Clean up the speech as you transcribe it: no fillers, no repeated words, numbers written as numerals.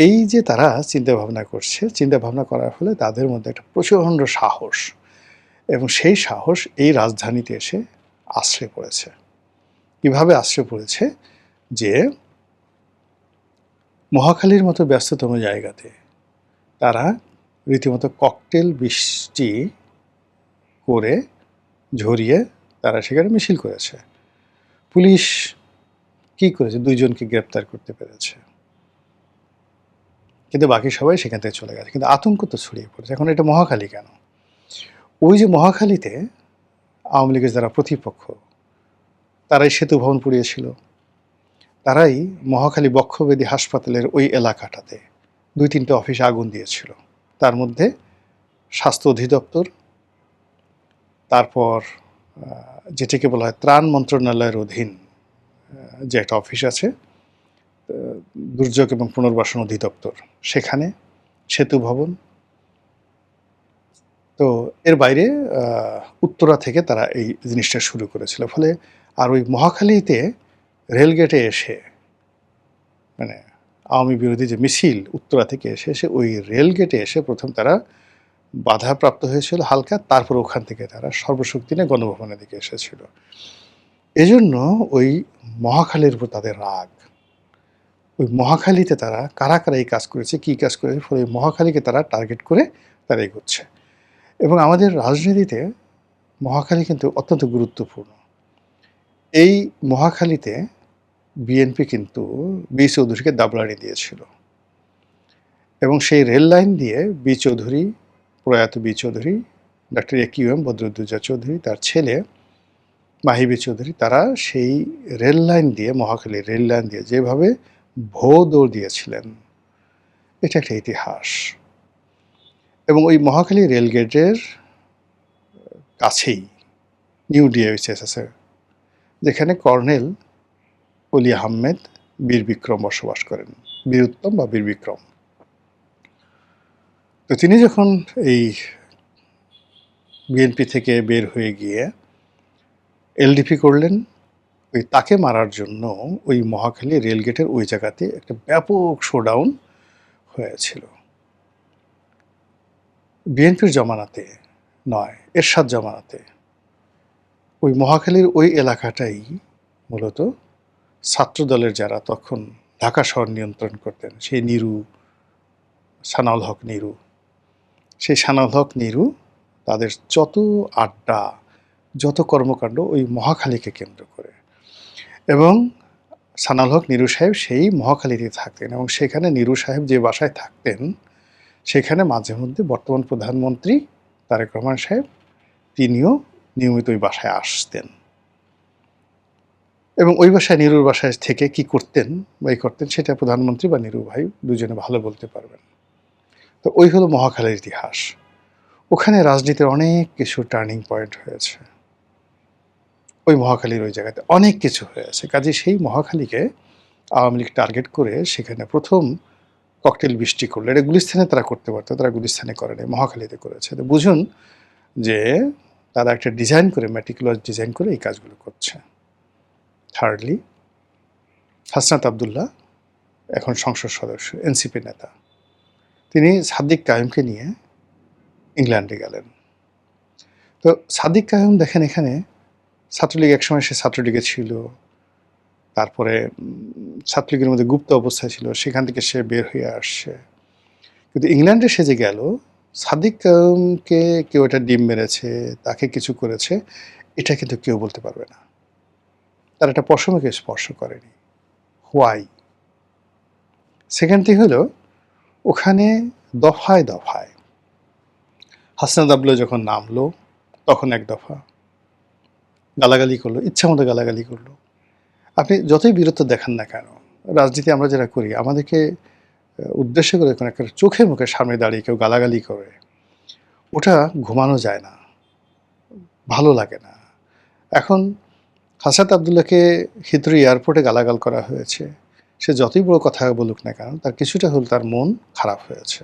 এই যে তারা চিন্তাভাবনা করছে, চিন্তাভাবনা করার ফলে তাদের মধ্যে একটা প্রচণ্ড সাহস এবং সেই সাহস এই রাজধানীতে এসে আশ্রয় পড়েছে। কীভাবে আশ্রয় পড়েছে? যে মহাখালীর মতো ব্যস্ততম জায়গাতে তারা রীতিমতো ককটেল বৃষ্টি করে ঝরিয়ে তারা সেখানে মিছিল করেছে। পুলিশ কি করেছে? ২ জনকে গ্রেপ্তার করতে পেরেছে। কিন্তু বাকি সবাই সেখান থেকে চলে গেছে। কিন্তু আতঙ্ক তো ছড়িয়ে পড়েছে। এখন এটা মহাখালী কেন? ওই যে মহাখালীতে আওয়ামী লীগের যারা প্রতিপক্ষ তারাই সেতু ভবন পুড়িয়েছিল। তারাই মহাখালী বক্ষব্যাধি হাসপাতালের ওই এলাকাটাতে ২-৩টে অফিসে আগুন দিয়েছিল। তার মধ্যে স্বাস্থ্য অধিদপ্তর, তারপর যেটাকে বলা হয় ত্রাণ মন্ত্রণালয়ের অধীন যে একটা অফিস আছে, দুর্যোগ এবং পুনর্বাসন অধিদপ্তর, সেখানে সেতু ভবন। তো এর বাইরে উত্তরা থেকে তারা এই জিনিসটা শুরু করেছিল। ফলে আর ওই মহাখালীতে রেলগেটে এসে মানে আওয়ামী বিরোধী যে মিছিল উত্তরা থেকে এসে ওই রেলগেটে এসে প্রথম তারা বাধাপ্রাপ্ত হয়েছিল হালকা, তারপর ওখান থেকে তারা সর্বশক্তি নিয়ে গণভবনের দিকে এসেছিল। এজন্য ওই মহাখালীর উপর তাদের রাগ। ওই মহাখালীতে তারা কারা কারা এই কাজ করেছে, কী কাজ করেছে, ফলে মহাখালীকে তারা টার্গেট করে তারা এগোচ্ছে। এবং আমাদের রাজনীতিতে মহাখালী কিন্তু অত্যন্ত গুরুত্বপূর্ণ। এই মহাখালীতে বিএনপি কিন্তু বি চৌধুরীকে দাবলানি দিয়েছিল এবং সেই রেল লাইন দিয়ে বি চৌধুরী, প্রয়াত B Chowdhury, doctor AQM Badruddoza Chowdhury, তার ছেলে মাহিবি চৌধুরী, তারা সেই রেল লাইন দিয়ে, মহাখালী রেল লাইন দিয়ে যেভাবে দৌড় দিয়েছিলেন, এটা একটা ইতিহাস। এবং ওই মহাখালী রেলগেটের কাছেই নিউ ডিএইচএস আছে, যেখানে কর্নেল অলি আহমেদ বীর বিক্রম বসবাস করেন, বীরুত্তম বা বীর বিক্রম। তো তিনি যখন এই বিএনপি থেকে বের হয়ে গিয়ে এলডিপি করলেন, ওই তাকে মারার জন্য ওই মহাখালী রেলগেটের ওই জায়গাতে একটা ব্যাপক শোডাউন হয়েছিল। বিএনপির জমানাতে নয়, এরশাদ জমানাতে ওই মহাখালীর ওই এলাকাটাই মূলত ছাত্রদলের যারা তখন ঢাকা শহর নিয়ন্ত্রণ করতেন, সেই নিরু, সানাউল হক নিরু, সেই সানাউল হক নিরু তাদের যত আড্ডা, যত কর্মকাণ্ড ওই মহাখালীকে কেন্দ্র করে। এবং সানাউল হক নিরু সাহেব সেই মহাখালীতে থাকতেন এবং সেখানে নিরু সাহেব যে বাসায় থাকতেন সেখানে মাঝে মধ্যে বর্তমান প্রধানমন্ত্রী তারেক রহমান সাহেব তিনিও নিয়মিত ওই বাসায় আসতেন। এবং ওই বাসায় নিরুর বাসায় থেকে কি করতেন বা এই করতেন সেটা প্রধানমন্ত্রী বা নিরু ভাই দুজনে ভালো বলতে পারবেন। তো ওই হলো মহাখালীর ইতিহাস। ওখানে রাজনীতির অনেক কিছু টার্নিং পয়েন্ট হয়েছে, ওই মহাখালীর ওই জায়গাতে অনেক কিছু হয়েছে। কাজে সেই মহাখালীকে আওয়ামী লীগ টার্গেট করে সেখানে প্রথম ককটেল বৃষ্টি করলো। এটা গুলিস্তানে তারা করতে পারতো, তারা গুলিস্তানে করেনি, মহাখালীতে করেছে। তো বুঝুন যে তারা একটা ডিজাইন করে, ম্যাটিকুলাস ডিজাইন করে এই কাজগুলো করছে। থার্ডলি, হাসনাত আবদুল্লাহ এখন সংসদ সদস্য, এনসিপি নেতা, তিনি সাদিক কায়েমকে নিয়ে ইংল্যান্ডে গেলেন। তো সাদিক কায়েম দেখেন এখানে ছাত্রলীগ, একসময় সে ছাত্রলীগে ছিল, তারপরে ছাত্রলীগের মধ্যে গুপ্ত অবস্থায় ছিল, সেখান থেকে সে বের হয়ে আসছে। কিন্তু ইংল্যান্ডে সে যে গেল, সাদিক কায়েমকে কেউ এটা ডিম মেরেছে, তাকে কিছু করেছে, এটা কিন্তু কেউ বলতে পারবে না। তার একটা পশমকে স্পর্শ করেনি। হোয়াই? সেকেন্ডটি হলো, ওখানে দফায় দফায় হাসনাত আবদুল্লাহ যখন নামলো তখন এক দফা গালাগালি করলো, ইচ্ছা মতো গালাগালি করলো। আপনি যতই বীরত্ব দেখান না কেন, রাজনীতি আমরা যারা করি, আমাদেরকে উদ্দেশ্য করে কোনো একটা চোখে মুখে সামনে দাঁড়িয়ে কেউ গালাগালি করে, ওটা ঘুমানো যায় না, ভালো লাগে না। এখন হাসনাত আবদুল্লাহকে হিথ্রো এয়ারপোর্টে গালাগাল করা হয়েছে, সে যতই বড় কথা বলুক না কেন, তার কিছুটা হল তার মন খারাপ হয়েছে।